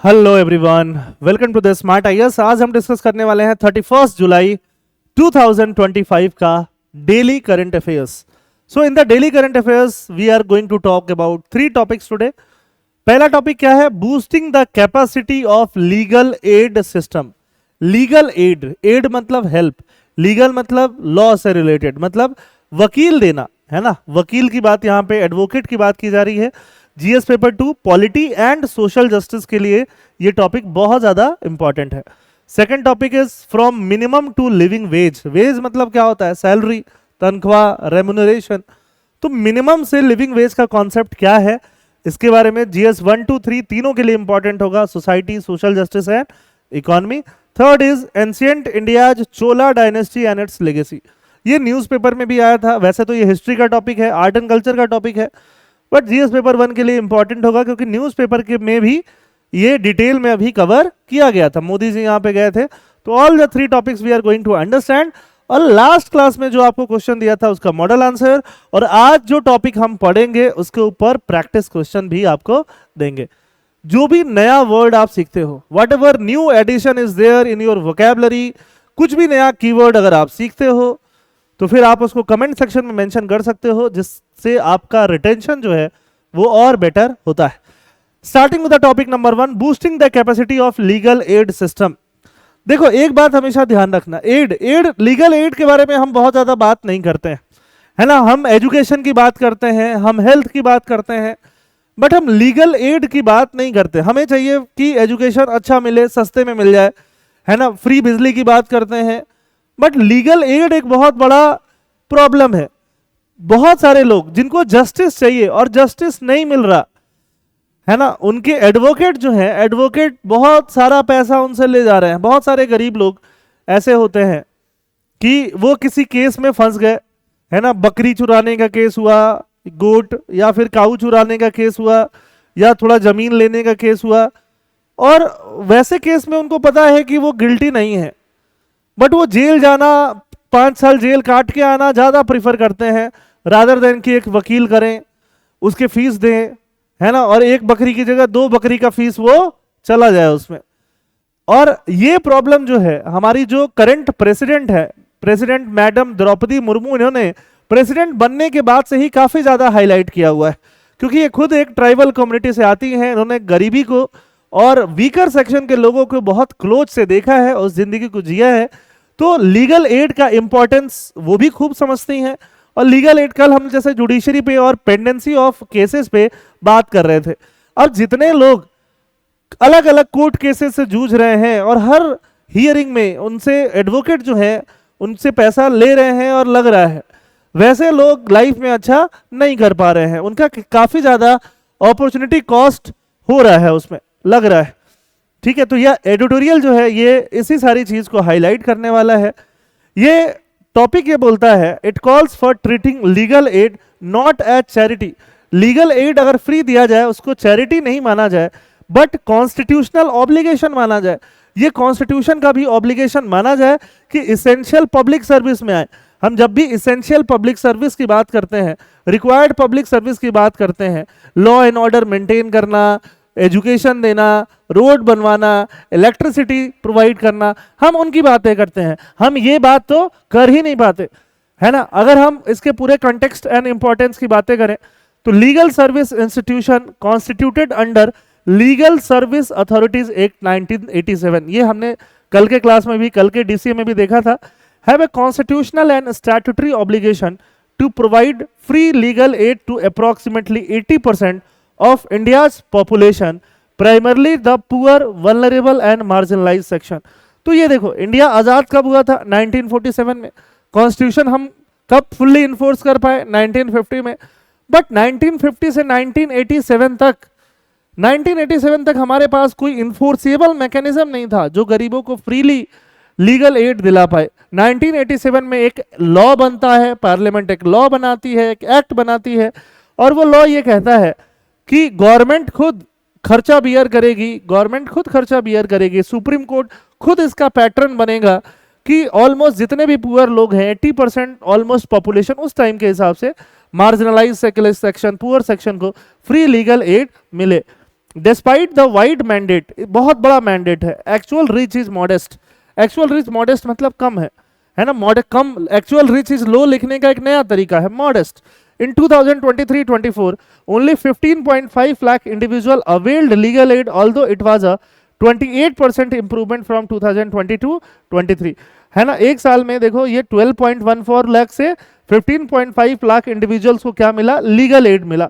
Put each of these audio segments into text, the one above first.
Hello everyone, welcome to the Smart IAS. आज हम discuss करने वाले हैं 31 जुलाई 2025 का daily current affairs. So in the daily current affairs we are going to talk about 3 topics today. पहला topic क्या है? Boosting the capacity of legal aid system. Legal aid, aid मतलब हेल्प, लीगल मतलब लॉ से related, मतलब वकील देना, है ना। वकील की बात यहाँ पे, एडवोकेट की बात की जा रही है। GS paper 2 polity and social justice के लिए ये टॉपिक बहुत ज्यादा इंपॉर्टेंट है। Second topic is from minimum to living wage. Wage मतलब क्या होता है? सैलरी, तनख्वाह, रेम्यूनरेशन। तो मिनिमम से लिविंग वेज का कॉन्सेप्ट क्या है, इसके बारे में जीएस 1, 2, 3 तीनों के लिए इंपॉर्टेंट होगा। Society, social justice and economy. Third is ancient India's Chola dynasty and its legacy. ये न्यूज़पेपर में भी आया था। वैसे तो ये हिस्ट्री का टॉपिक है, आर्ट एंड कल्चर का टॉपिक है, बट जीएस पेपर 1 के लिए इंपॉर्टेंट होगा क्योंकि न्यूज़पेपर के में भी ये डिटेल में अभी कवर किया गया था। मोदी जी यहाँ पे गए थे। तो all the 3 topics we are going to understand. और लास्ट क्लास में जो आपको क्वेश्चन दिया था उसका मॉडल आंसर, और आज जो टॉपिक हम पढ़ेंगे उसके ऊपर प्रैक्टिस क्वेश्चन भी आपको देंगे। जो भी नया वर्ड आप सीखते हो, whatever new addition is there in your vocabulary, कुछ भी नया कीवर्ड अगर आप सीखते हो तो फिर आप उसको कमेंट सेक्शन में मेंशन कर सकते हो, जिससे आपका रिटेंशन जो है वो और बेटर होता है। Starting with the topic number 1, boosting the capacity of legal aid system. देखो, एक बात हमेशा ध्यान रखना, लीगल एड के बारे में हम बहुत ज्यादा बात नहीं करते हैं, है ना। हम एजुकेशन की बात करते हैं, हम हेल्थ की बात करते हैं, बट हम लीगल एड की बात नहीं करते। हमें चाहिए कि एजुकेशन अच्छा मिले, सस्ते में मिल जाए, है ना। फ्री बिजली की बात करते हैं, बट लीगल एड एक बहुत बड़ा प्रॉब्लम है। बहुत सारे लोग जिनको जस्टिस चाहिए और जस्टिस नहीं मिल रहा, है ना, उनके एडवोकेट जो है, एडवोकेट बहुत सारा पैसा उनसे ले जा रहे हैं। बहुत सारे गरीब लोग ऐसे होते हैं कि वो किसी केस में फंस गए, है ना। बकरी चुराने का केस हुआ, गोट या फिर काऊ चुराने का केस हुआ, या थोड़ा जमीन लेने का केस हुआ, और वैसे केस में उनको पता है कि वो गिल्टी नहीं है, बट वो जेल जाना, 5 साल जेल काट के आना ज्यादा प्रिफर करते हैं रादर देन कि एक वकील करें, उसके फीस दें, है ना, और एक बकरी की जगह 2 बकरी का फीस वो चला जाए उसमें। और ये प्रॉब्लम जो है, हमारी जो करंट प्रेसिडेंट है, प्रेसिडेंट मैडम द्रौपदी मुर्मू, इन्होंने प्रेसिडेंट बनने के बाद से ही काफी ज्यादा हाईलाइट किया हुआ है, क्योंकि ये खुद एक ट्राइबल कम्युनिटी से आती हैं। इन्होंने गरीबी को और वीकर सेक्शन के लोगों को बहुत क्लोज से देखा है, उस जिंदगी को जिया है। तो लीगल एड का इंपॉर्टेंस वो भी खूब समझती हैं। और लीगल एड, कल हम जैसे जुडिशरी पे और पेंडेंसी ऑफ केसेस पे बात कर रहे थे, और जितने लोग अलग अलग कोर्ट केसेस से जूझ रहे हैं और हर हियरिंग में उनसे एडवोकेट जो है उनसे पैसा ले रहे हैं और लग रहा है, वैसे लोग लाइफ में अच्छा नहीं कर पा रहे हैं। उनका काफी ज्यादा अपॉर्चुनिटी कॉस्ट हो रहा है, उसमें लग रहा है। ठीक है, तो यह एडिटोरियल जो है ये इसी सारी चीज को हाईलाइट करने वाला है। ये टॉपिक ये बोलता है, it calls for treating legal aid not as charity. Legal aid अगर फ्री दिया जाए उसको चैरिटी नहीं माना जाए, बट कॉन्स्टिट्यूशनल ऑब्लिगेशन माना जाए। ये कॉन्स्टिट्यूशन का भी ऑब्लिगेशन माना जाए कि इसेंशियल पब्लिक सर्विस में आए। हम जब भी इसेंशियल पब्लिक सर्विस की बात करते हैं, रिक्वायर्ड पब्लिक सर्विस की बात करते हैं, लॉ एंड ऑर्डर मेंटेन करना, एजुकेशन देना, रोड बनवाना, इलेक्ट्रिसिटी प्रोवाइड करना, हम उनकी बातें करते हैं। हम ये बात तो कर ही नहीं पाते, है ना। अगर हम इसके पूरे कॉन्टेक्स्ट एंड इंपॉर्टेंस की बातें करें तो legal service institution constituted under legal service authorities act 1987, ये हमने कल के क्लास में भी, कल के डीसीए में भी देखा था, have a constitutional and statutory obligation to provide free legal aid to approximately 80% of India's population, primarily the poor, vulnerable and marginalized section। तो ये देखो, इंडिया आजाद कब हुआ था? 1947 में। कॉन्स्टिट्यूशन हम कब फुल्ली इन्फोर्स कर पाए? 1950 में। बट 1950 से 1987 तक हमारे पास कोई इन्फोर्सेबल मैकेनिज्म नहीं था जो गरीबों को फ्रीली लीगल एड दिला पाए। 1987 में एक लॉ बनता है, पार्लियामेंट एक लॉ बनाती है, एक एक्ट बनाती है, और वो लॉ ये कहता है कि गवर्नमेंट खुद खर्चा बियर करेगी, सुप्रीम कोर्ट खुद इसका पैटर्न बनेगा कि ऑलमोस्ट जितने भी पुअर लोग हैं, 80% ऑलमोस्ट पॉपुलेशन उस टाइम के हिसाब से, मार्जिनलाइज सेक्शन, पुअर सेक्शन को फ्री लीगल एड मिले। डिस्पाइट द वाइड मैंडेट, बहुत बड़ा मैंडेट है, actual reach is modest. Actual reach modest मतलब कम है ना, modest come, actual reach is low लिखने का एक नया तरीका है modest. In 2023-24, only 15.5 lakh individual availed legal aid, although it was a 28% improvement from 2022-23, है ना। एक साल में देखो ये 12.14 लाख से 15.5 लाख इंडिविजुअल्स को क्या मिला, लीगल एड मिला।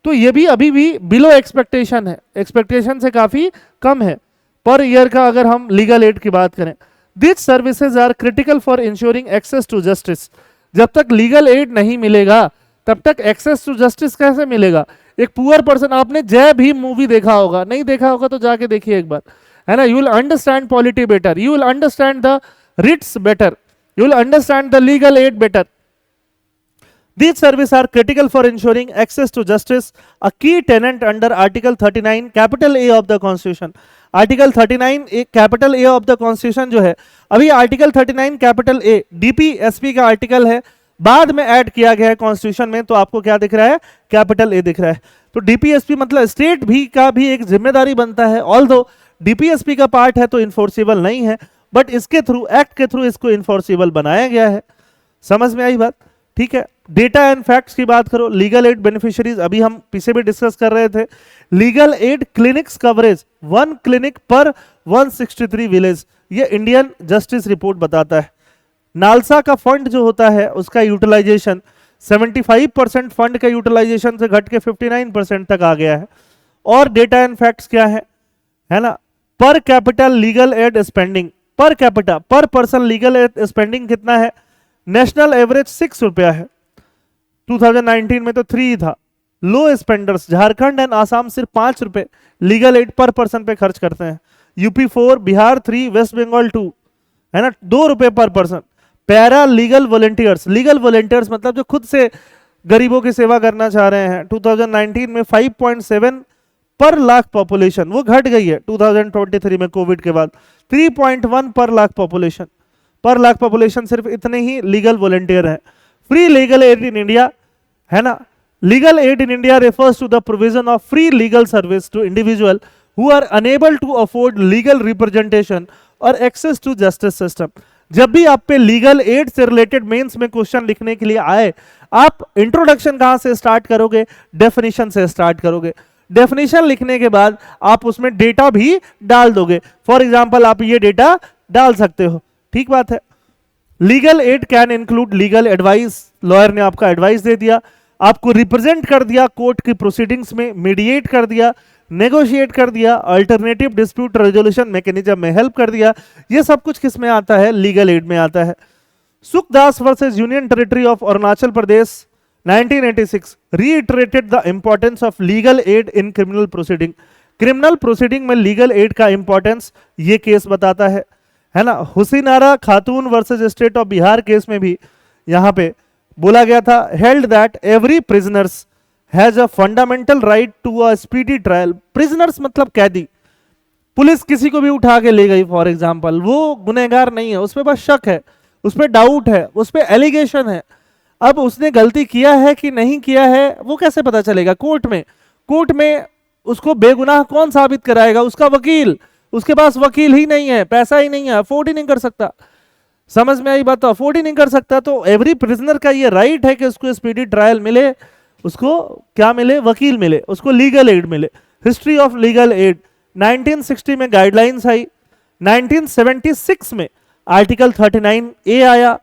तो ये भी अभी भी बिलो एक्सपेक्टेशन है, एक्सपेक्टेशन से काफी कम है पर ईयर का अगर हम लीगल एड की बात करें। This services are critical for ensuring access to justice. जब तक लीगल एड नहीं मिलेगा तब तक एक्सेस टू जस्टिस कैसे मिलेगा। एक पुअर पर्सन, आपने जय भीम मूवी देखा होगा, नहीं देखा होगा तो जाके देखिए एक बार, है ना। You will understand polity better, you will understand the writs better, you will understand the legal aid better. These services are critical for ensuring access to justice, a key tenet under Article 39 capital A of the Constitution। Article 39 capital A of the Constitution जो है, अभी Article 39 capital A DPSP का article है, बाद में add किया गया है कॉन्स्टिट्यूशन में, तो आपको क्या दिख रहा है, कैपिटल ए दिख रहा है। तो डीपीएसपी मतलब स्टेट भी का भी एक जिम्मेदारी बनता है, ऑल्दो डीपीएसपी का पार्ट है तो इन्फोर्सिबल नहीं है, बट इसके थ्रू, एक्ट के थ्रू इसको इन्फोर्सिबल बनाया गया है। समझ में आई बात, ठीक है। डेटा एंड फैक्ट्स की बात करो, लीगल एड बेनिफिशियरीज अभी हम पीछे भी डिस्कस कर रहे थे। Legal aid clinics coverage 1 clinic पर 163 विलेज, ये इंडियन जस्टिस रिपोर्ट बताता है। नालसा का फंड जो होता है उसका यूटिलाइजेशन 75% फंड का यूटिलाइजेशन से घट के 59% तक आ गया है। और डेटा एंड फैक्ट्स क्या है ना, पर capital legal aid spending, per capita पर पर्सन लीगल एड स्पेंडिंग कितना है, नेशनल एवरेज 6 रुपया है, 2019 में तो 3 था। लो स्पेंडर्स झारखंड एंड आसाम सिर्फ 5 रुपए लीगल एड पर पर्सन पे खर्च करते हैं, यूपी 4, बिहार 3, वेस्ट बंगाल 2, है ना, 2 रुपए पर person. Para legal volunteers, legal volunteers मतलब जो खुद से गरीबों की सेवा करना चाह रहे हैं, 2019 में 5.7 पर लाख पॉपुलेशन, वो घट गई है 2023 में कोविड के बाद, 3.1 पर लाख पॉपुलेशन, पर लाख पॉपुलेशन सिर्फ इतने ही लीगल वॉलंटियर हैं। Free legal aid in India, है ना, legal aid in India refers to the provision of free legal service to individual who are unable to afford legal representation or access to justice system। जब भी आप पे legal aid से related mains में question लिखने के लिए आए, आप इंट्रोडक्शन कहां से स्टार्ट करोगे, डेफिनेशन से स्टार्ट करोगे। डेफिनेशन लिखने के बाद आप उसमें डेटा भी डाल दोगे, फॉर एग्जांपल आप ये डेटा डाल सकते हो, ठीक बात है। Legal add can include legal advice, lawyer ने आपका एडवाइस दे दिया, आपको रिप्रेजेंट कर दिया कोर्ट की प्रोसीडिंग्स में, मीडिएट कर दिया, नेगोशिएट कर दिया, अल्टरनेटिव डिस्प्यूट रेजोल्यूशन मैकेनिज्म में हेल्प कर दिया। ये सब कुछ किस में आता है, लीगल एड में आता है। Sukhdas versus union territory of Arunachal Pradesh 1986 reiterated the importance of legal aid in criminal proceeding। Criminal proceeding में लीगल एड का इंपॉर्टेंस ये केस बताता है ना। Hussainara Khatoon versus state of Bihar case में भी यहां पे बोला गया था, held that every prisoners has a fundamental right to a speedy trial. Prisoners मतलब कैदी, पुलिस किसी को भी उठा के ले गई फॉर एग्जांपल, वो गुनहगार नहीं है, उस पर बस शक है, उस पर डाउट है, उस पर एलिगेशन है। अब उसने गलती किया है कि नहीं किया है वो कैसे पता चलेगा, कोर्ट में उसको बेगुनाह कौन साबित कराएगा, उसका वकील, उसके पास वकील ही नहीं है, पैसा ही नहीं है, अफोर्ड ही नहीं कर सकता। समझ में आई बात, तो अफोर्ड ही नहीं कर सकता, तो एवरी प्रिजनर का ये राइट है कि उसको स्पीडी ट्रायल मिले, उसको क्या मिले, वकील मिले, उसको लीगल एड मिले। हिस्ट्री ऑफ लीगल एड, 1960 में गाइडलाइंस आई, 1976 में आर्टिकल 39 ए आया,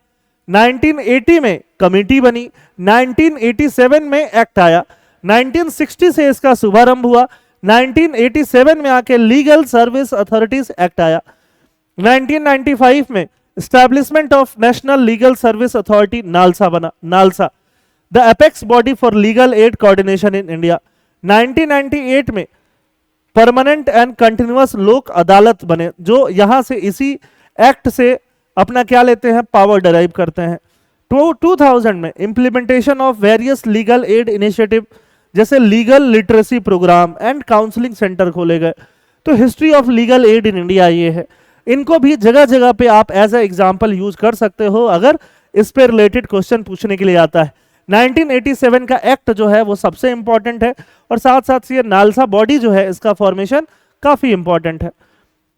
1980 में कमेटी बनी, 1987 में एक्ट आया, 1960 से इसका शुभारंभ हुआ, 1987 में आके लीगल सर्विस अथॉरिटीज एक्ट आया, 1995 में establishment of National Legal Service Authority NALSA बना, NALSA the apex body for legal aid coordination in India. 1998 में परमानेंट एंड कंटिन्यूअस लोक अदालत बने, जो यहां से इसी एक्ट से अपना क्या लेते हैं, पावर डराइव करते हैं। 2000 में implementation of various legal aid initiative, जैसे legal literacy programme and counselling centre खोले गए। तो history of legal aid in India ये है, इनको भी जगह जगह पे आप एज ए एग्जांपल यूज कर सकते हो अगर इस पे रिलेटेड क्वेश्चन पूछने के लिए आता है। 1987 का एक्ट जो है वो सबसे इंपॉर्टेंट है, और साथ साथ ये नालसा बॉडी जो है इसका फॉर्मेशन काफी इंपॉर्टेंट है।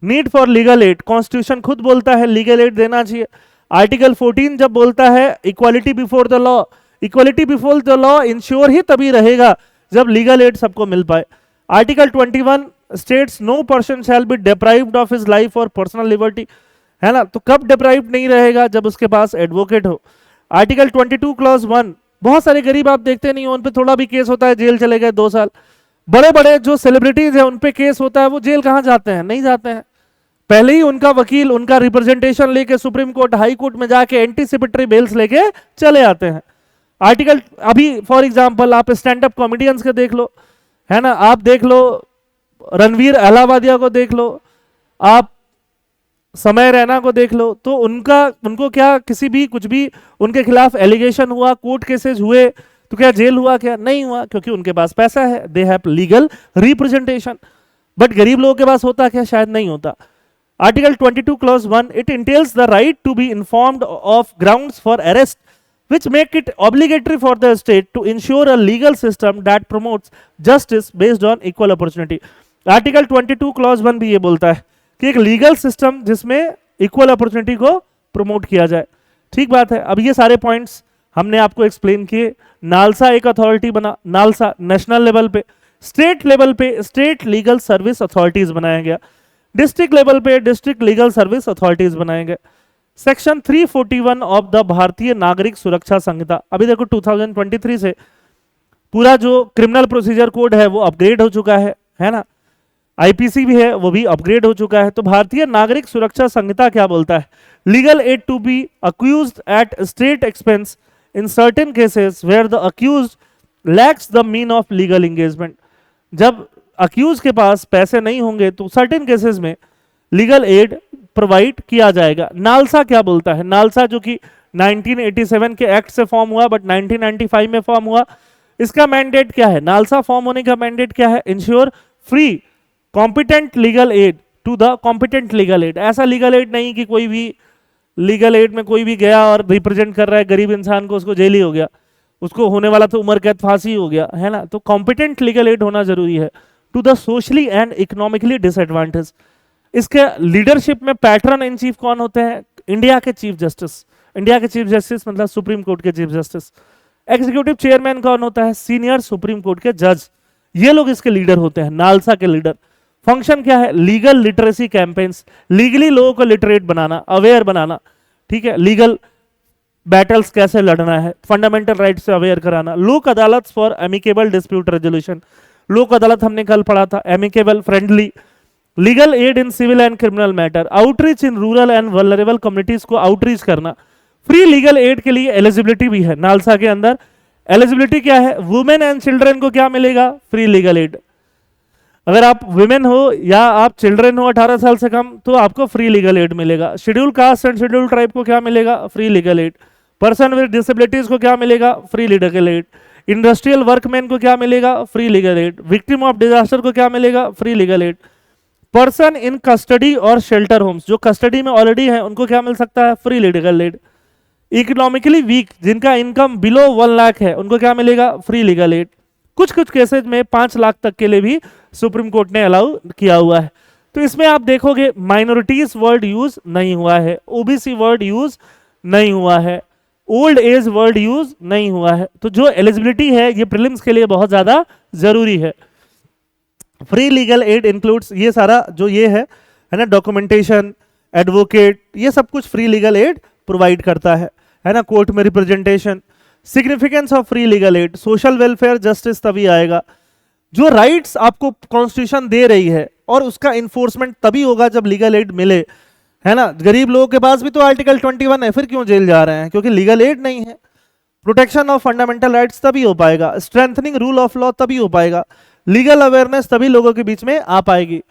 Need for legal add, constitution खुद बोलता है लीगल एड देना चाहिए। आर्टिकल 14 जब बोलता है equality before the law, equality before the law ensure ही तभी रहेगा जब लीगल एड सबको मिल पाए। Article 21 states no person shall be deprived of his life और पर्सनल लिबर्टी, है ना, तो कब डिप्राइव्ड नहीं रहेगा, जब उसके पास एडवोकेट हो। आर्टिकल 22 क्लॉज 1, बहुत सारे गरीब आप देखते नहीं हो, उन पे थोड़ा भी केस होता है जेल चले गए 2 साल। बड़े बड़े जो सेलिब्रिटीज हैं उन पे केस होता है, वो जेल कहां जाते हैं, नहीं जाते हैं, पहले ही उनका वकील उनका रिप्रेजेंटेशन लेके सुप्रीम कोर्ट हाई कोर्ट में जाके एंटीसिपेटरी बेल्स लेके चले आते हैं। आर्टिकल अभी फॉर एग्जांपल आप स्टैंड अप कॉमेडियंस के देख लो, है ना, आप देख लो रणवीर अहलावादिया को देख लो, आप समय रैना को देख लो, तो उनको क्या किसी भी कुछ भी उनके खिलाफ एलिगेशन हुआ, कोर्ट केसेस हुए, तो क्या जेल हुआ, क्या नहीं हुआ, क्योंकि उनके पास पैसा है, they have legal representation. But गरीब लोगों के पास होता क्या, शायद नहीं होता। Article 22 clause 1, it entails the right to be informed of grounds for arrest which make it obligatory for the state to ensure a legal system that promotes justice based on equal opportunity। Article 22 clause 1 भी ये बोलता है कि एक legal system जिसमें equal opportunity को promote किया जाए। ठीक बात है। अब ये सारे पॉइंट्स हमने आपको एक्सप्लेन किए। नालसा एक अथॉरिटी बना, नालसा नेशनल लेवल पे, स्टेट लेवल पे स्टेट लीगल सर्विस अथॉरिटीज बनाया गया, डिस्ट्रिक्ट लेवल पे डिस्ट्रिक्ट लीगल सर्विस अथॉरिटीज बनाए गए। सेक्शन 341 ऑफ द भारतीय नागरिक सुरक्षा संहिता, अभी देखो 2023 से पूरा जो क्रिमिनल प्रोसीजर कोड है वो अपग्रेड हो चुका है ना, आईपीसी भी है वो भी अपग्रेड हो चुका है। तो भारतीय नागरिक सुरक्षा संहिता क्या बोलता है, legal aid to be accused at state expense in certain cases where the accused lacks the mean of legal engagement. जब अक्यूज के पास पैसे नहीं होंगे तो सर्टेन केसेस में लीगल एड प्रोवाइड किया जाएगा। नालसा क्या बोलता है, नालसा जो कि 1987 के एक्ट से फॉर्म हुआ बट 1995 में फॉर्म हुआ, इसका मैंडेट क्या है, नालसा फॉर्म होने का मैंडेट क्या है, ensure free competent legal aid to the competent legal aid. ऐसा लीगल एड नहीं कि कोई भी लीगल एड में कोई भी गया और रिप्रेजेंट कर रहा है गरीब इंसान को, उसको जेल ही हो गया, उसको होने वाला तो उम्र कैद फांसी हो गया, है ना। तो कॉम्पिटेंट लीगल एड होना जरूरी है to the socially and economically disadvantage. इसके लीडरशिप में पैटर्न इन चीफ कौन होते हैं, इंडिया के चीफ जस्टिस, इंडिया के चीफ जस्टिस मतलब सुप्रीम कोर्ट के चीफ जस्टिस। एग्जीक्यूटिव चेयरमैन कौन होता है, सीनियर सुप्रीम कोर्ट के जज, ये लोग इसके लीडर होते हैं, नालसा के लीडर। फंक्शन क्या है, लीगल लिटरेसी कैंपेन्स, लीगली लोगों को लिटरेट बनाना, अवेयर बनाना, ठीक है, लीगल बैटल्स कैसे लड़ना है, फंडामेंटल राइट से अवेयर कराना। लोक अदालत फॉर एमिकेबल डिस्प्यूट रेजोल्यूशन, लोक अदालत हमने कल पढ़ा था, amicable friendly. Legal aid in civil and criminal matter, outreach in rural and vulnerable communities को आउटरीच करना। फ्री लीगल एड के लिए एलिजिबिलिटी भी है नालसा के अंदर। एलिजिबिलिटी क्या है, वुमेन एंड चिल्ड्रन को क्या मिलेगा, फ्री लीगल एड। अगर आप वुमेन हो या आप चिल्ड्रन हो 18 साल से कम तो आपको फ्री लीगल एड मिलेगा। Schedule caste and schedule tribe को क्या मिलेगा, free legal add. Person with disabilities को क्या मिलेगा, free legal add. Industrial workman को क्या मिलेगा, free legal add. Victim of disaster को क्या मिलेगा, free legal add. Person in custody और शेल्टर होम्स, जो कस्टडी में ऑलरेडी है उनको क्या मिल सकता है, free legal add. Economically weak, जिनका इनकम बिलो 1 लाख है, उनको क्या मिलेगा, फ्री लीगल एड। कुछ कुछ केसेज में 5 लाख तक के लिए भी सुप्रीम कोर्ट ने अलाउ किया हुआ है। तो इसमें आप देखोगे माइनॉरिटीज वर्ड यूज नहीं हुआ है, ओबीसी वर्ड यूज नहीं हुआ है, ओल्ड एज वर्ड यूज नहीं हुआ है। तो जो एलिजिबिलिटी है ये प्रीलिम्स के लिए बहुत ज्यादा जरूरी है। फ्री लीगल एड इंक्लूड्स ये सारा जो ये है ना, डॉक्यूमेंटेशन, एडवोकेट, ये सब कुछ फ्री लीगल एड प्रोवाइड करता है ना, कोर्ट में representation. Significance of free legal add, social welfare justice तभी आएगा, जो राइट्स आपको कॉन्स्टिट्यूशन दे रही है और उसका इन्फोर्समेंट तभी होगा जब लीगल एड मिले, है ना। गरीब लोगों के पास भी तो आर्टिकल 21 है, फिर क्यों जेल जा रहे हैं, क्योंकि लीगल एड नहीं है। प्रोटेक्शन ऑफ फंडामेंटल राइट्स तभी हो पाएगा, स्ट्रेंथनिंग रूल ऑफ लॉ तभी हो पाएगा, लीगल अवेयरनेस तभी लोगों के बीच में आ पाएगी,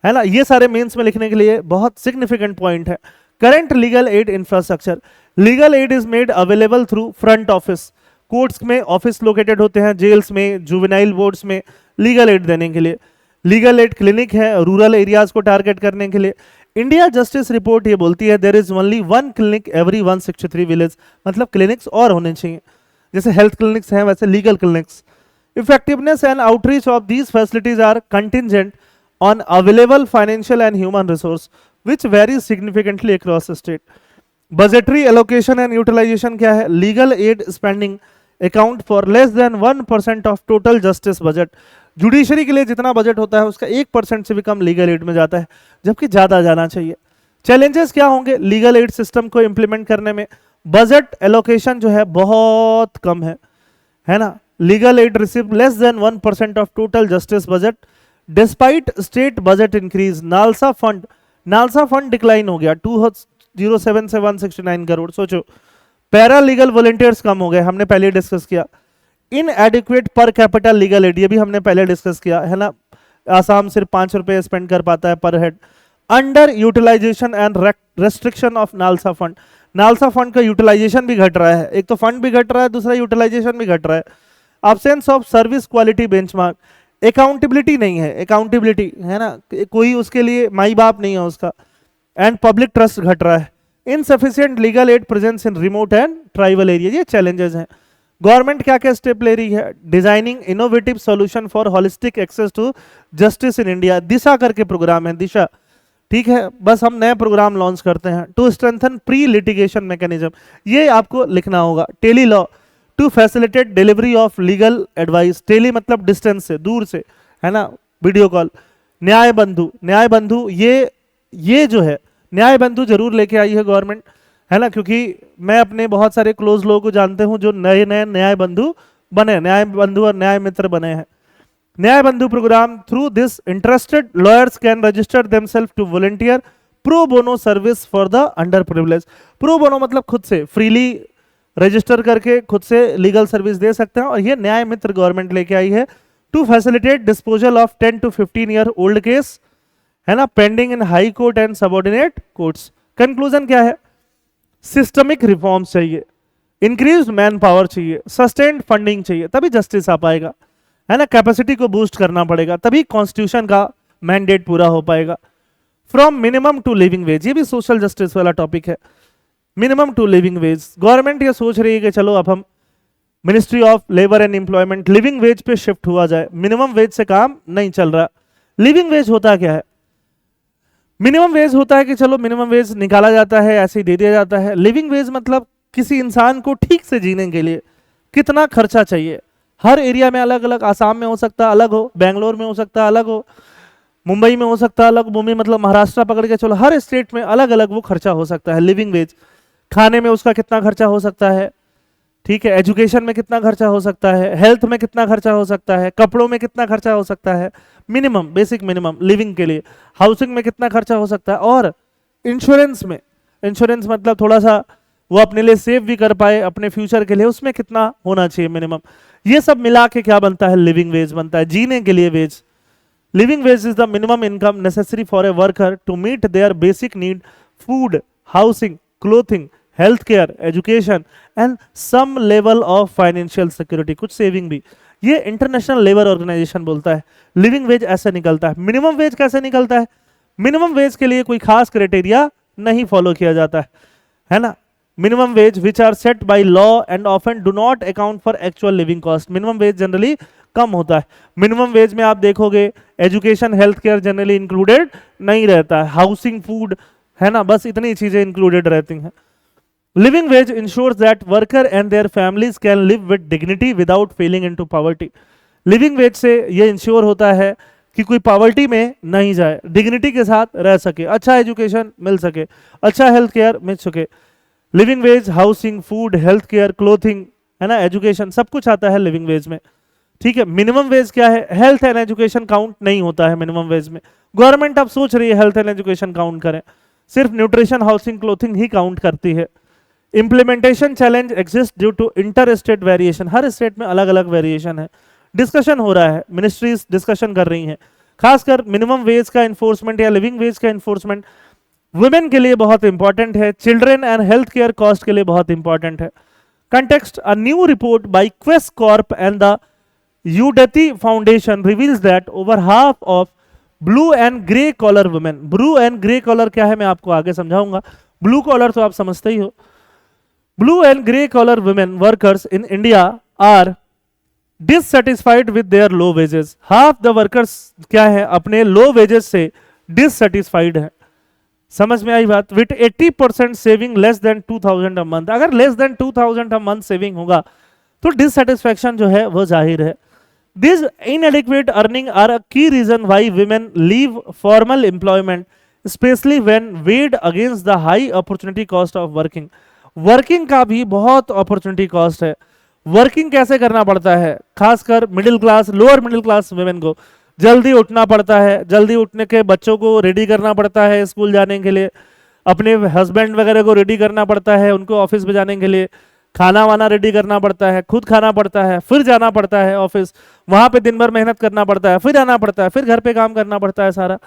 है ना। ये सारे मेंस में लिखने के लिए बहुत सिग्निफिकेंट पॉइंट है। Current legal aid infrastructure, legal aid is made available through front office, courts में ऑफिस लोकेटेड होते हैं, जेल्स में, जुवेनाइल बोर्ड्स में लीगल एड देने के लिए। लीगल एड क्लिनिक है रूरल एरियाज को टारगेट करने के लिए। इंडिया जस्टिस रिपोर्ट ये बोलती है there is only 1 clinic every 163 village, मतलब क्लिनिक्स और होने चाहिए। जैसे हेल्थ क्लिनिक्स हैं वैसे legal clinics. Effectiveness and outreach of these facilities are contingent on available financial and human resource which vary significantly across state. Budgetary allocation and utilization क्या है? Legal aid spending account for less than 1% of total justice budget. Judiciary के लिए जितना budget होता है उसका 1% से भी कम लीगल एड में जाता है, जबकि ज्यादा जाना चाहिए। चैलेंजेस क्या होंगे लीगल एड सिस्टम को इंप्लीमेंट करने में? बजट एलोकेशन जो है बहुत कम है ना। Legal aid receive less than 1% of total justice budget despite state budget increase. NALSA fund decline हो गया 207 से 169 करोड़। सोचो पैरा लीगल वॉलंटियर्स कम हो गए, हमने पहले डिस्कस किया। इनएडिक्वेट पर कैपिटल लीगल एड, ये भी हमने पहले डिस्कस किया है ना। आसाम सिर्फ 5 रुपए स्पेंड कर पाता है पर head. Under utilization and restriction of NALSA fund. NALSA fund का यूटिलाइजेशन भी घट रहा है, एक तो फंड भी घट रहा है, दूसरा यूटिलाइजेशन भी घट रहा है। Absence of service quality benchmark. Accountability नहीं है, अकाउंटेबिलिटी है ना, कोई उसके लिए माई बाप नहीं है उसका। एंड पब्लिक ट्रस्ट घट रहा है। Insufficient legal aid presence in remote and tribal area, ये चैलेंजेस हैं। गवर्नमेंट क्या क्या स्टेप ले रही है? Designing innovative solution for holistic access to justice in India. Disha करके प्रोग्राम है, दिशा, ठीक है, बस हम नए प्रोग्राम लॉन्च करते हैं। To strengthen pre litigation mechanism, ये आपको लिखना होगा। Tele law to facilitate delivery of legal advice. Tele मतलब डिस्टेंस से, दूर से, है ना, वीडियो कॉल। न्याय बंधु ये जो है न्याय बंधु जरूर लेके आई है गवर्नमेंट, है ना, क्योंकि मैं अपने बहुत सारे क्लोज लोगों को जानते हूं जो नए नए न्याय बंधु बने, न्याय बंधु और न्याय मित्र बने हैं। Nyaya Bandhu program, through this interested lawyers can register themselves to volunteer pro bono service for the under privilege. Pro bono मतलब खुद से फ्रीली रजिस्टर करके खुद से लीगल सर्विस दे सकते हैं, और ये न्याय मित्र गवर्नमेंट लेके आई है। To facilitate disposal of 10 to 15 year old case, है ना, pending in high court and subordinate courts. Conclusion क्या है? सिस्टमिक रिफॉर्म्स चाहिए, इंक्रीज मैन पावर चाहिए, सस्टेन्ड फंडिंग चाहिए, तभी जस्टिस आ पाएगा, है ना। कैपेसिटी को बूस्ट करना पड़ेगा, तभी कॉन्स्टिट्यूशन का मैंडेट पूरा हो पाएगा। From minimum to living wage, ये भी सोशल जस्टिस वाला टॉपिक है। Minimum to living wage, government ये सोच रही है कि चलो अब हम ministry of labour and employment living wage पे शिफ्ट हुआ जाए। मिनिमम वेज से काम नहीं चल रहा। लिविंग वेज होता क्या है? मिनिमम वेज होता है कि चलो मिनिमम वेज निकाला जाता है, ऐसे ही दे दिया जाता है। लिविंग वेज मतलब किसी इंसान को ठीक से जीने के लिए कितना खर्चा चाहिए। हर एरिया में अलग अलग, आसाम में हो सकता है अलग हो, बेंगलोर में हो सकता है अलग हो, मुंबई में हो सकता है अलग। मुंबई मतलब महाराष्ट्र पकड़ के चलो, हर स्टेट में अलग अलग वो खर्चा हो सकता है। लिविंग वेज, खाने में उसका कितना खर्चा हो सकता है, ठीक है, एजुकेशन में कितना खर्चा हो सकता है, हेल्थ में कितना खर्चा हो सकता है, कपड़ों में कितना खर्चा हो सकता है, मिनिमम बेसिक मिनिमम लिविंग के लिए। हाउसिंग में कितना खर्चा हो सकता है, और इंश्योरेंस में, इंश्योरेंस मतलब थोड़ा सा वो अपने लिए सेव भी कर पाए अपने फ्यूचर के लिए, उसमें कितना होना चाहिए मिनिमम। ये सब मिला के क्या बनता है? लिविंग वेज बनता है, जीने के लिए wage. Living wage is the minimum income necessary for a worker to meet their basic need, food, housing, clothing, health care, education and some level of financial security, कुछ सेविंग भी। ये international labour organisation बोलता है living veg ऐसे निकलता है। Minimum veg कैसे निकलता है? मिनिमम वेज के लिए कोई खास क्राइटेरिया नहीं फॉलो किया जाता है ना। Minimum wage which are set by law and often do not account for actual living cost. Minimum wage generally कम होता है। मिनिमम वेज में आप देखोगे education, health care generally included नहीं रहता है, हाउसिंग, फूड, है ना, बस इतनी चीजें इंक्लूडेड रहती हैं। Living wage ensures that worker and their families can live with dignity without falling into poverty. Living wage से ये इंश्योर होता है कि कोई पॉवर्टी में नहीं जाए, डिग्निटी के साथ रह सके, अच्छा एजुकेशन मिल सके, अच्छा हेल्थ केयर मिल सके। Living veg, housing, food, health care, clothing, है ना, एजुकेशन, सब कुछ आता है लिविंग वेज में, ठीक है। मिनिमम वेज क्या है? हेल्थ एंड एजुकेशन काउंट नहीं होता है मिनिमम वेज में। गवर्नमेंट अब सोच रही है हेल्थ एंड एजुकेशन काउंट करें, सिर्फ न्यूट्रिशन, हाउसिंग, क्लोथिंग ही काउंट करती है। Implementation challenge exist due to inter state variation, हर स्टेट में अलग अलग वेरिएशन है। डिस्कशन हो रहा है, मिनिस्ट्रीज डिस्कशन कर रही हैं, खासकर मिनिमम वेज का इन्फोर्समेंट या लिविंग वेज का इन्फोर्समेंट वुमेन के लिए बहुत इंपॉर्टेंट है, children and health care cost के लिए बहुत इंपॉर्टेंट है। Context, a new report by Quess Corp and the Udaiti Foundation reveals that over half of blue and grey collar women, blue and grey collar क्या है मैं आपको आगे समझाऊंगा, ब्लू कॉलर तो आप समझते ही हो, blue and grey collar women workers in India are dissatisfied with their low wages. Half the workers क्या है, अपने लो वेजेस से डिससेटिस्फाइड है। समझ में आई बात? With 80% saving less than 2000 a month. अगर less than 2000 a month saving होगा तो डिससेटिस्फैक्शन जो है वो जाहिर है। This inadequate earning are a key reason why women leave formal employment, especially when weighed against the high opportunity cost of working. Working का भी बहुत अपॉर्चुनिटी कॉस्ट है। वर्किंग कैसे करना पड़ता है, खासकर middle class, lower middle class women को जल्दी उठना पड़ता है, जल्दी उठने के बच्चों को रेडी करना पड़ता है स्कूल जाने के लिए, अपने हस्बैंड वगैरह को रेडी करना पड़ता है उनको ऑफिस में जाने के लिए, खाना वाना रेडी करना पड़ता है, खुद खाना पड़ता है, फिर जाना पड़ता है ऑफिस, वहां पे दिन भर मेहनत करना पड़ता है, फिर आना पड़ता है, फिर घर पे काम करना पड़ता है सारा।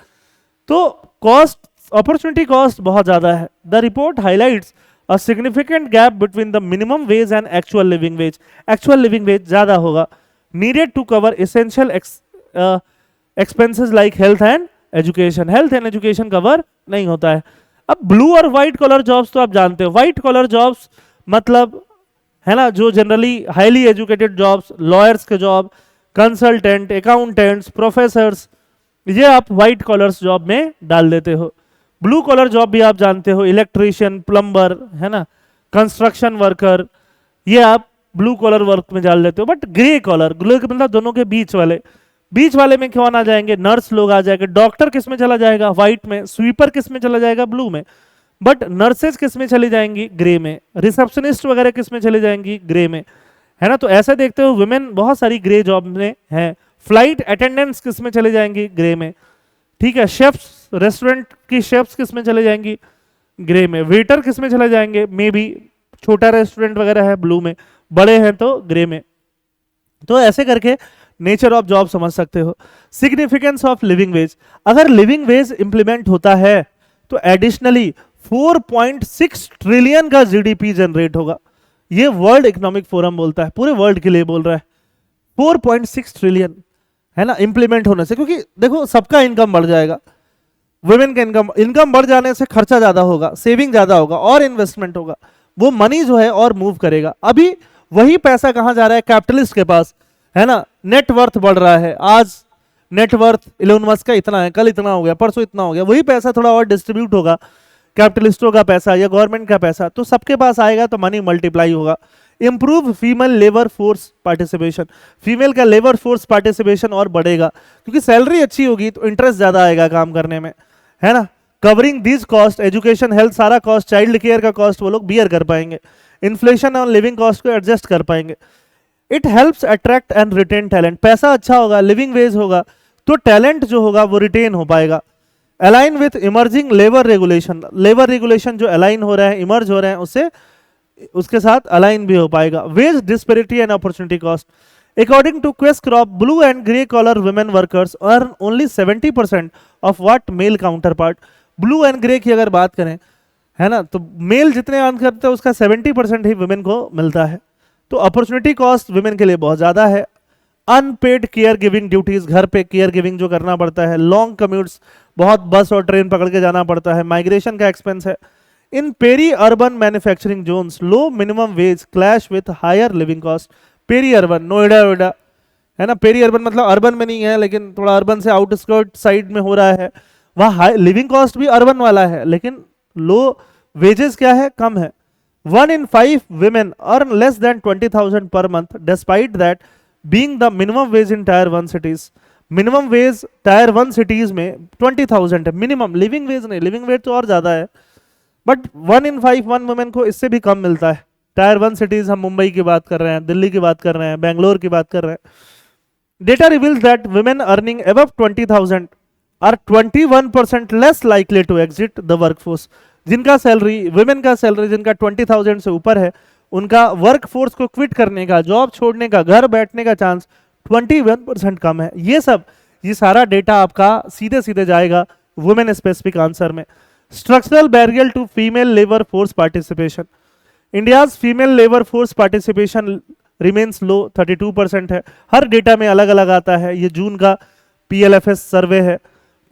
तो कॉस्ट, अपॉर्चुनिटी कॉस्ट बहुत ज्यादा है। The report highlights a significant gap between the minimum wage and actual living wage. Actual living wage ज्यादा होगा, needed to cover essential expenses like health and education. Health and education cover नहीं होता है। अब blue और white collar jobs तो आप जानते हो, व्हाइट कॉलर जॉब्स मतलब है ना, जो generally highly educated jobs, lawyers के जॉब, कंसल्टेंट, अकाउंटेंट्स, प्रोफेसर्स, ये आप व्हाइट कॉलर्स जॉब में डाल देते हो। ब्लू कॉलर जॉब भी आप जानते हो, इलेक्ट्रीशियन, प्लम्बर, है ना, कंस्ट्रक्शन वर्कर, ये आप ब्लू कॉलर वर्क में डाल देते हो। बट ग्रे कॉलर, ग्रे मतलब दोनों के बीच वाले, बीच वाले में कौन आ जाएंगे, नर्स लोग आ जाएंगे। डॉक्टर किस में चला जाएगा, व्हाइट में। स्वीपर किस में चला जाएगा, ब्लू में। बट नर्सेज किस में चली जाएंगी, ग्रे में। रिसेप्शनिस्ट वगैरह किस में चली जाएंगी, ग्रे में, है ना। तो ऐसा देखते हो वुमेन बहुत सारी ग्रे जॉब में है। फ्लाइट अटेंडेंट्स किस में चले जाएंगी, ग्रे में, ठीक है। शेफ्स, रेस्टोरेंट की शेफ्स किस में चले जाएंगी, ग्रे में। वेटर किस में चले जाएंगे, मे बी छोटा रेस्टोरेंट वगैरह है ब्लू में, बड़े हैं तो ग्रे में। तो ऐसे करके नेचर ऑफ जॉब समझ सकते हो। सिग्निफिकेंस ऑफ लिविंग वेज, अगर लिविंग वेज इंप्लीमेंट होता है तो एडिशनली 4.6 ट्रिलियन का जीडीपी जनरेट होगा। ये वर्ल्ड इकोनॉमिक फोरम बोलता है, पूरे वर्ल्ड के लिए बोल रहा है। 4.6 ट्रिलियन, है ना, इंप्लीमेंट होने से। क्योंकि देखो सबका इनकम बढ़ जाएगा, वुमेन का इनकम बढ़ जाने से खर्चा ज्यादा होगा, सेविंग ज्यादा होगा और इन्वेस्टमेंट होगा। वो मनी जो है और मूव करेगा। अभी वही पैसा कहां जा रहा है, कैपिटलिस्ट के पास, है ना। नेटवर्थ बढ़ रहा है, आज नेटवर्थ इलोन मस्क का इतना है, कल इतना हो गया, परसों इतना हो गया। वही पैसा थोड़ा और डिस्ट्रीब्यूट होगा, कैपिटलिस्टों का पैसा या गवर्नमेंट का पैसा, तो सबके पास आएगा तो मनी मल्टीप्लाई होगा। Improve female labour force participation, female का लेबर फोर्स पार्टिसिपेशन और बढ़ेगा, क्योंकि सैलरी अच्छी होगी तो इंटरेस्ट ज्यादा आएगा काम करने में, है ना। Covering this cost, education, health, सारा कॉस्ट, चाइल्ड केयर का कॉस्ट वो लोग बियर कर पाएंगे, इन्फ्लेशन और लिविंग कॉस्ट को एडजस्ट कर पाएंगे। It helps attract and retain talent, पैसा अच्छा होगा, लिविंग वेज होगा तो टैलेंट जो होगा वो रिटेन हो पाएगा। Align with emerging labour regulation, labour regulation जो अलाइन हो रहा है, इमर्ज हो रहे हैं, उससे उसके साथ अलाइन भी हो पाएगा। Wage disparity and opportunity cost, according to Quess Corp, blue and grey collar women workers earn only 70% of what male counter part. Blue and grey की अगर बात करें, है ना, तो मेल जितने अर्न करते हैं उसका 70% ही वुमेन को मिलता है। तो अपॉर्चुनिटी कॉस्ट वुमेन के लिए बहुत ज्यादा है। अनपेड केयर गिविंग ड्यूटीज, घर पे केयर गिविंग जो करना पड़ता है, लॉन्ग कम्यूट्स, बहुत बस और ट्रेन पकड़ के जाना पड़ता है, माइग्रेशन का एक्सपेंस है। In peri urban manufacturing zones, low minimum wage clash with higher living cost. Peri urban, Noida वोएडा, है ना, पेरी अर्बन मतलब अर्बन में नहीं है लेकिन थोड़ा अर्बन से आउटस्कर्ट साइड में हो रहा है, वहाँ लिविंग कॉस्ट भी अर्बन वाला है लेकिन लो वेजेस क्या है, कम है। 1 in 5 women earn less than 20,000 per month, despite that being the minimum wage in Tier 1 cities. Minimum wage Tier 1 cities में 20,000 है मिनिमम, लिविंग वेज नहीं, लिविंग वेज तो और ज्यादा है। बट 1 in 5 वन वुमेन को इससे भी कम मिलता है। Tier 1 cities, हम मुंबई की बात कर रहे हैं, दिल्ली की बात कर रहे हैं, बेंगलोर की बात कर रहे हैं। Data reveals that women earning above 20,000 are 21% less likely to exit the workforce. जिनका सैलरी, वुमेन का सैलरी जिनका 20,000 से ऊपर है, उनका वर्क फोर्स को क्विट करने का, जॉब छोड़ने का, घर बैठने का चांस 21% कम है। ये सारा डेटा आपका सीधे सीधे जाएगा वुमेन स्पेसिफिक आंसर में। Structural barrier to female labour force participation, India's female labour force participation remains low, 32% है। हर डेटा में अलग अलग आता है, ये जून का PLFS सर्वे है।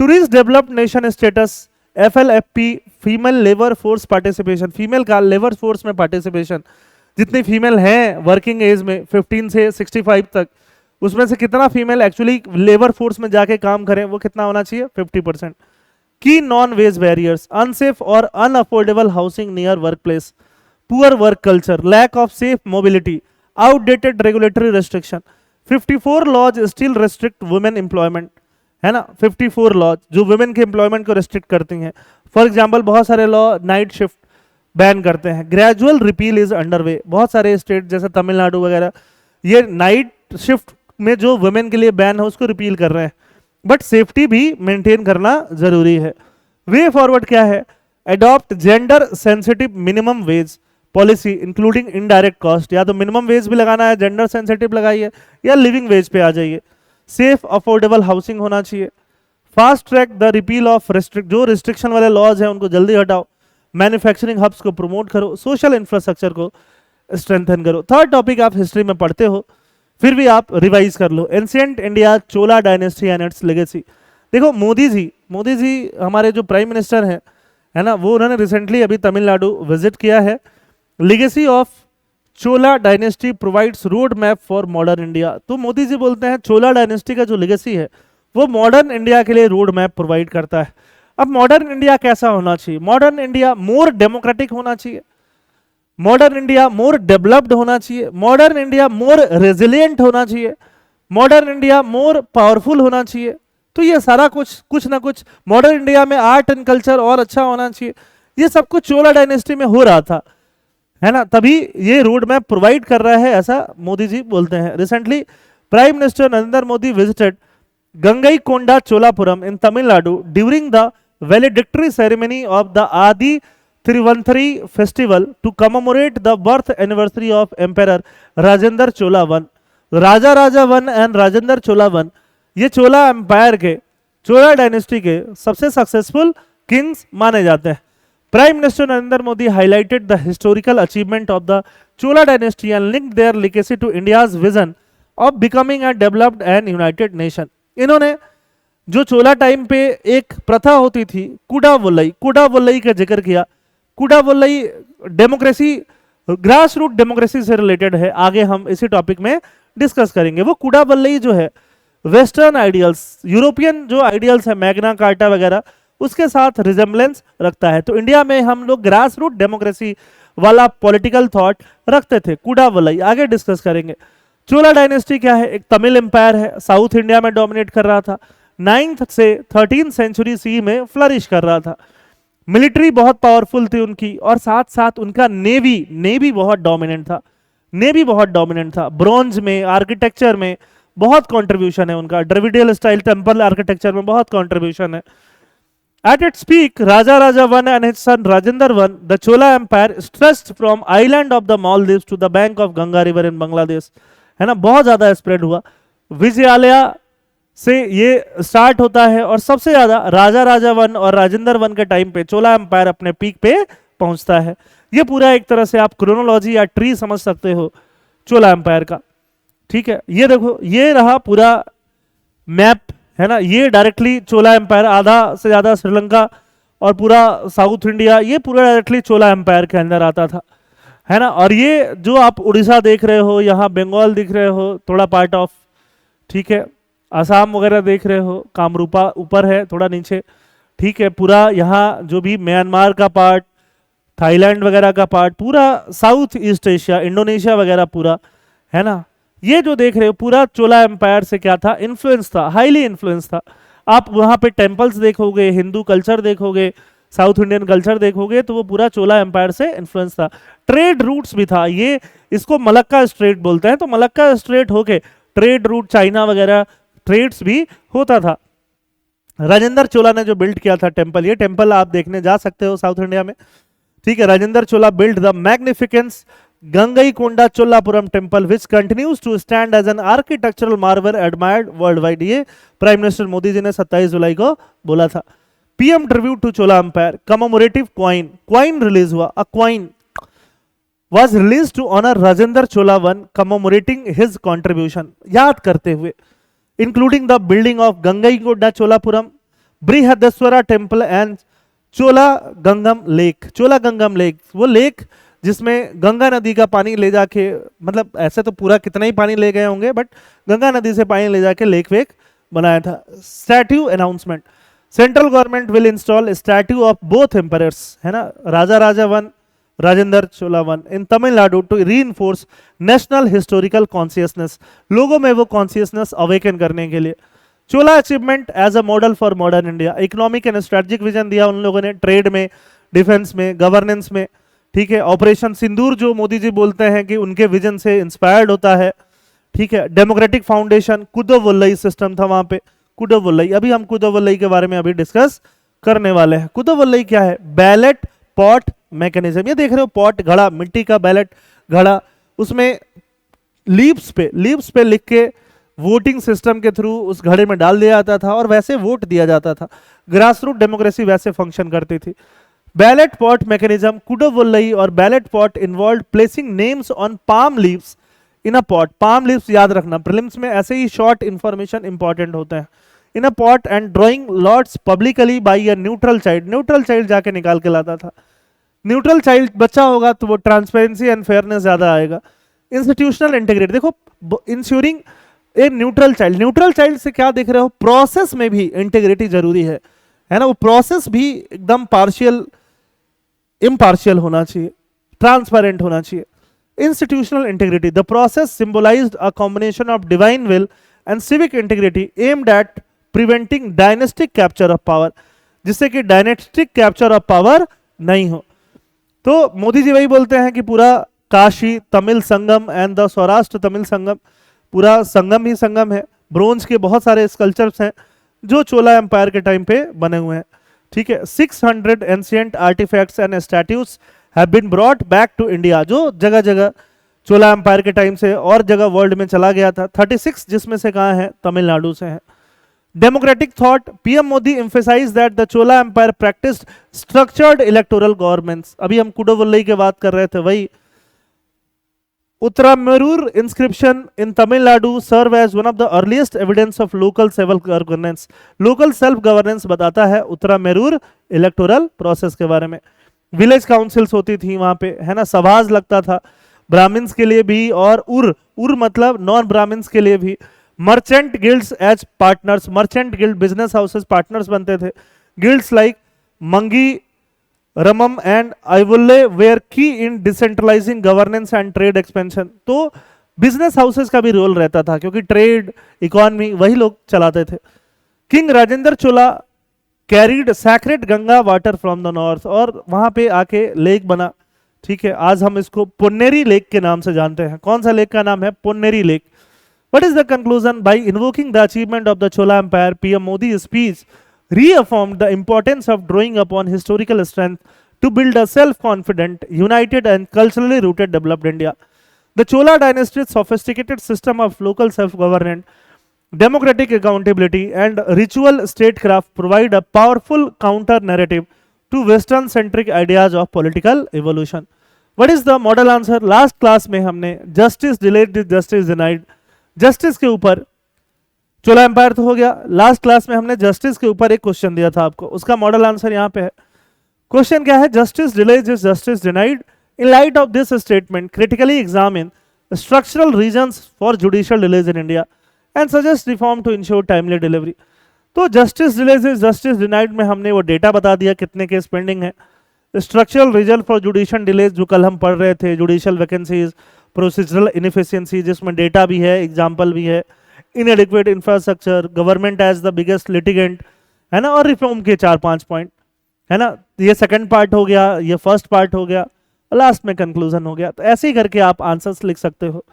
To reach developed nation status, FLFP female labour force participation, female का लेबर फोर्स में पार्टिसिपेशन, जितनी फीमेल हैं वर्किंग एज में 15 से 65 तक, उसमें से कितना फीमेल एक्चुअली लेबर फोर्स में जाके काम करें, वो कितना होना चाहिए, 50%। की नॉन वेज बैरियर्स, अनसेफ और unaffordable housing near work place, poor work culture, lack of safe mobility, outdated regulatory restriction. 54 laws still restrict women employment, है ना, 54 लॉज जो वुमेन के एम्प्लॉयमेंट को रेस्ट्रिक्ट करती हैं। फॉर एग्जांपल बहुत सारे लॉ नाइट शिफ्ट बैन करते हैं। ग्रेजुअल रिपील इज अंडरवे, बहुत सारे स्टेट जैसे तमिलनाडु वगैरह ये नाइट शिफ्ट में जो वुमेन के लिए बैन है उसको रिपील कर रहे हैं, बट सेफ्टी भी मेंटेन करना जरूरी है। वे फॉरवर्ड क्या है, adopt gender sensitive minimum wage policy including indirect cost, या तो मिनिमम वेज भी लगाना है, जेंडर सेंसिटिव लगाइए, या लिविंग वेज पे आ जाइए। सेफ अफोर्डेबल हाउसिंग होना चाहिए। Fast track the repeal of restrict, जो रिस्ट्रिक्शन वाले लॉज हैं उनको जल्दी हटाओ। मैन्युफैक्चरिंग हब्स को प्रमोट करो, सोशल इंफ्रास्ट्रक्चर को स्ट्रेंथन करो। थर्ड टॉपिक आप हिस्ट्री में पढ़ते हो, फिर भी आप रिवाइज कर लो। Ancient India, Chola dynasty and its legacy. देखो मोदी जी हमारे जो प्राइम मिनिस्टर हैं, है ना, वो उन्होंने रिसेंटली अभी तमिलनाडु विजिट किया है। Legacy of Chola dynasty provides road map for modern India. तो मोदी जी बोलते हैं चोला डायनेस्टी का जो लेगेसी है वो मॉडर्न इंडिया के लिए रोड मैप प्रोवाइड करता है। अब मॉडर्न इंडिया कैसा होना चाहिए, मॉडर्न इंडिया मोर डेमोक्रेटिक होना चाहिए, मॉडर्न इंडिया मोर डेवलप्ड होना चाहिए, मॉडर्न इंडिया मोर रेजिलिएंट होना चाहिए, मॉडर्न इंडिया मोर पावरफुल होना चाहिए। तो ये सारा कुछ ना कुछ मॉडर्न इंडिया में आर्ट एंड कल्चर और अच्छा होना चाहिए, ये सब कुछ चोला डायनेस्टी में हो रहा था, है ना, तभी ये रोड मैप प्रोवाइड कर रहा है, ऐसा मोदी जी बोलते हैं। Recently Prime Minister Narendra Modi visited Gangaikonda Cholapuram in Tamil Nadu during the valedictory ceremony of the Aadi Thiruvathirai festival to commemorate the birth anniversary of emperor Rajendra Chola one. Raja one and Rajendra Chola one, ये चोला एम्पायर के, चोला डायनेस्टी के सबसे सक्सेसफुल किंग्स माने जाते हैं। Prime Minister Narendra Modi highlighted the historical achievement of the Chola dynasty and linked their legacy to India's vision of becoming a developed and united nation. इन्होंने जो चोला time पे एक प्रथा होती थी कुडावल्लई का जिक्र किया। कुडावल्लई डेमोक्रेसी, ग्रास रूट डेमोक्रेसी से रिलेटेड है, आगे हम इसी टॉपिक में डिस्कस करेंगे। वो कुडावल्लई जो है वेस्टर्न आइडियल्स, यूरोपियन जो आइडियल्स है मैग्ना कार्टा वगैरह, उसके साथ रिजेम्बलेंस रखता है। तो इंडिया में हम लोग ग्रास रूट डेमोक्रेसी वाला पॉलिटिकल थॉट रखते थे, कुडावल्लई आगे डिस्कस करेंगे। चोला डायनेस्टी क्या है, एक तमिल एम्पायर है, साउथ इंडिया में डोमिनेट कर रहा था, 9th से 13th सेंचुरी सी में फ्लरिश कर रहा था। मिलिट्री बहुत पावरफुल थी उनकी, और साथ साथ उनका नेवी बहुत डोमिनेंट था। ब्रॉन्ज में, आर्किटेक्चर में बहुत कंट्रीब्यूशन है उनका, द्रविडियल स्टाइल टेम्पल आर्किटेक्चर में बहुत कंट्रीब्यूशन है। At its peak, Raja I and his son Rajendra I, the Chola Empire stretched from island of the Maldives to the bank of Ganga River in Bangladesh, है ना, बहुत ज्यादा spread हुआ। विजयालया से ये स्टार्ट होता है और सबसे ज्यादा राजा I और राजेंद्र I के टाइम पे चोला एम्पायर अपने पीक पे पहुंचता है। ये पूरा एक तरह से आप क्रोनोलॉजी या ट्री समझ सकते हो चोला एम्पायर का, ठीक है। ये देखो, ये रहा पूरा मैप, है ना, ये डायरेक्टली चोला एम्पायर, आधा से ज्यादा श्रीलंका और पूरा साउथ इंडिया, ये पूरा डायरेक्टली चोला एम्पायर के अंदर आता था, है ना। और ये जो आप उड़ीसा देख रहे हो, यहाँ बंगाल दिख रहे हो, थोड़ा पार्ट ऑफ, ठीक है, आसाम वगैरह देख रहे हो, कामरूपा ऊपर है थोड़ा नीचे, ठीक है, पूरा यहाँ जो भी म्यांमार का पार्ट, थाईलैंड वगैरह का पार्ट, पूरा साउथ ईस्ट एशिया, इंडोनेशिया वगैरह पूरा, है ना। ये जो देख रहे हो पूरा चोला एम्पायर से क्या था, इन्फ्लुएंस था, हाईली इन्फ्लुएंस था। आप वहां पे टेम्पल्स देखोगे, हिंदू कल्चर देखोगे, साउथ इंडियन कल्चर देखोगे, तो वो पूरा चोला एम्पायर से इन्फ्लुएंस था। ट्रेड रूट्स भी था, ये इसको मलक्का स्ट्रेट बोलते हैं, तो मलक्का स्ट्रेट होके ट्रेड रूट चाइना वगैरह ट्रेड्स भी होता था। राजेंद्र चोला ने जो बिल्ड किया था टेम्पल, ये टेम्पल आप देखने जा सकते हो साउथ इंडिया में, ठीक है। Rajendra Chola build the magnificence Gangaikonda Cholapuram temple which continues to stand as an architectural marvel admired worldwide. ये प्राइम मिनिस्टर मोदी जी ने 27 जुलाई को बोला था। PM tribute to Chola empire, commemorative coin release हुआ। A coin was released to honor Rajendra Chola I, commemorating his contribution, याद करते हुए, including the building of Gangaikonda Cholapuram, Brihadeswara temple and Chola Gangnam lake. Chola Gangnam lake वो lake जिसमें गंगा नदी का पानी ले जाके, मतलब ऐसे तो पूरा कितना ही पानी ले गए होंगे, बट गंगा नदी से पानी ले जाके लेक वेक बनाया था। Statue announcement, central government will install statue of both emperors, है ना, Raja Raja one, Rajendra Chola one in Tamil Nadu to reinforce national historical consciousness, लोगों में वो कॉन्शियसनेस अवेकन करने के लिए। Chola achievement as a model for modern India, economic and strategic vision दिया उन लोगों ने, ट्रेड में, डिफेंस में, गवर्नेंस में, ठीक है। ऑपरेशन सिंदूर जो मोदी जी बोलते हैं कि उनके विजन से इंस्पायर्ड होता है, ठीक है। डेमोक्रेटिक फाउंडेशन, कुदवल्लई सिस्टम था वहां पे, कुदवल्लई, अभी हम कुदवल्लई के बारे में अभी डिस्कस करने वाले हैं। कुदवल्लई क्या है? बैलेट पॉट मैकेनिज्म, ये देख रहे हो पॉट घड़ा, मिट्टी का बैलेट घड़ा, उसमें लीव्स पे लिख के वोटिंग सिस्टम के थ्रू उस घड़े में डाल दिया जाता था और वैसे वोट दिया जाता था। ग्रास रूट डेमोक्रेसी वैसे फंक्शन करती थी। बैलेट पॉट मैकेनिज्म, कुडवल्लई और ballot pot involve placing names on palm leaves in a pot. Palm leaves याद रखना, प्रीलिम्स में ऐसे ही शॉर्ट इंफॉर्मेशन इंपॉर्टेंट होते हैं। In a pot and drawing lots publicly by a neutral child, neutral child जाके निकाल के लाता था। न्यूट्रल चाइल्ड बच्चा होगा तो वो ट्रांसपेरेंसी एंड फेयरनेस ज्यादा आएगा। इंस्टीट्यूशनल इंटीग्रिटी, देखो ensuring a neutral child, neutral child से क्या देख रहे हो, प्रोसेस में भी इंटीग्रिटी जरूरी है ना, वो प्रोसेस भी एकदम पार्शियल इम्पार्शियल होना चाहिए, ट्रांसपेरेंट होना चाहिए। Institutional integrity, the process symbolized a combination of divine will and civic integrity aimed at preventing dynastic capture of power, जिससे कि डायनेस्टिक कैप्चर ऑफ पावर नहीं हो। तो मोदी जी वही बोलते हैं कि पूरा काशी तमिल संगम एंड द सौराष्ट्र तमिल संगम, पूरा संगम ही संगम है। ब्रोंज के बहुत सारे स्कल्पचर्स हैं जो चोला एम्पायर के टाइम पे बने हुए हैं, ठीक है। 600 ancient artifacts and statues have been brought back to India, जो जगह जगह चोला एम्पायर के टाइम से और जगह वर्ल्ड में चला गया था। 36 जिसमें से कहाँ है, तमिलनाडु से है। Democratic thought, PM Modi emphasize that the Chola empire practised structured electoral governments, अभी हम कुडवल्लई की बात कर रहे थे वही। Uttaramerur inscription in Tamil Nadu serve as one of the earliest evidence of local self governance, local self governance बताता है उत्तरामेरूर इलेक्टोरल प्रोसेस के बारे में। विलेज काउंसिल्स होती थी वहां पे, है ना, सभाज लगता था ब्राह्मण्स के लिए भी और उर मतलब नॉन ब्राह्मण्स के लिए भी। Merchant guilds as partners, merchant guild business houses partners बनते थे। गिल्ड्स लाइक मंगी Ramam and Ayyavole were key in decentralizing governance and trade expansion, तो बिजनेस हाउसेस का भी रोल रहता था क्योंकि ट्रेड इकोनॉमी वही लोग चलाते थे। King Rajendra Chola carried sacred Ganga water from the north, और वहां पे आके लेक बना, ठीक है। आज हम इसको पुन्नेरी लेक के नाम से जानते हैं। कौन सा लेक का नाम है? पुन्नेरी lake. What is the conclusion? By invoking the achievement of the Chola Empire, PM Modi's speech reaffirmed the importance of drawing upon historical strength to build a self-confident, united and culturally rooted developed India. The Chola dynasty's sophisticated system of local self-government, democratic accountability and ritual statecraft provide a powerful counter-narrative to Western-centric ideas of political evolution. What is the model answer? Last class में हमने justice delayed is justice denied, justice के ऊपर, चोला empire तो हो गया। Last class में हमने justice के ऊपर एक क्वेश्चन दिया था आपको, उसका मॉडल आंसर यहां पे है। क्वेश्चन क्या है? Justice delays is justice denied. In light of this statement critically examine structural reasons for judicial delays in India and suggest reform to ensure timely delivery. तो justice delays is justice denied में हमने वो data बता दिया कितने case pending है। Structural reason for judicial delays जो कल हम पढ़ रहे थे, जुडिशियल वैकेंसीज, प्रोसीजरल इनएफिशिएंसी जिसमें डेटा भी है, एग्जाम्पल भी है, inadequate infrastructure, government as the biggest litigant, है ना, और रिफॉर्म के 4-5 पॉइंट, है ना। ये सेकंड पार्ट हो गया, ये फर्स्ट पार्ट हो गया, लास्ट में कंक्लूजन हो गया। तो ऐसे ही करके आप आंसर्स लिख सकते हो,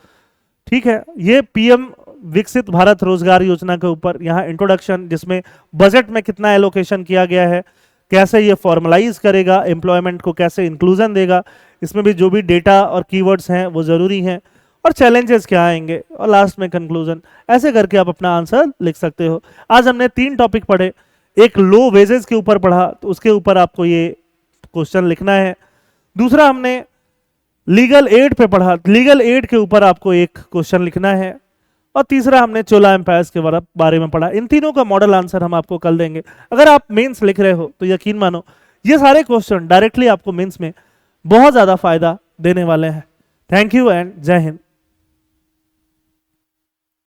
ठीक है। ये पीएम विकसित भारत रोजगार योजना के ऊपर यहाँ इंट्रोडक्शन, जिसमें बजट में कितना एलोकेशन किया गया है, कैसे ये फॉर्मलाइज करेगा एम्प्लॉयमेंट को, कैसे इंक्लूजन देगा, इसमें भी जो भी डेटा और कीवर्ड्स हैं वो जरूरी हैं, और चैलेंजेस क्या आएंगे, और लास्ट में कंक्लूजन। ऐसे करके आप अपना आंसर लिख सकते हो। आज हमने 3 टॉपिक पढ़े, एक लो वेजेस के ऊपर पढ़ा, तो उसके ऊपर आपको ये क्वेश्चन लिखना है। दूसरा हमने लीगल एड पे पढ़ा, लीगल एड के ऊपर आपको एक क्वेश्चन लिखना है। और तीसरा हमने चोला एम्पायर्स के बारे में पढ़ा। इन तीनों का मॉडल आंसर हम आपको कल देंगे। अगर आप मेंस लिख रहे हो तो यकीन मानो ये सारे क्वेश्चन डायरेक्टली आपको मेंस में बहुत ज्यादा फायदा देने वाले हैं। थैंक यू एंड जय हिंद।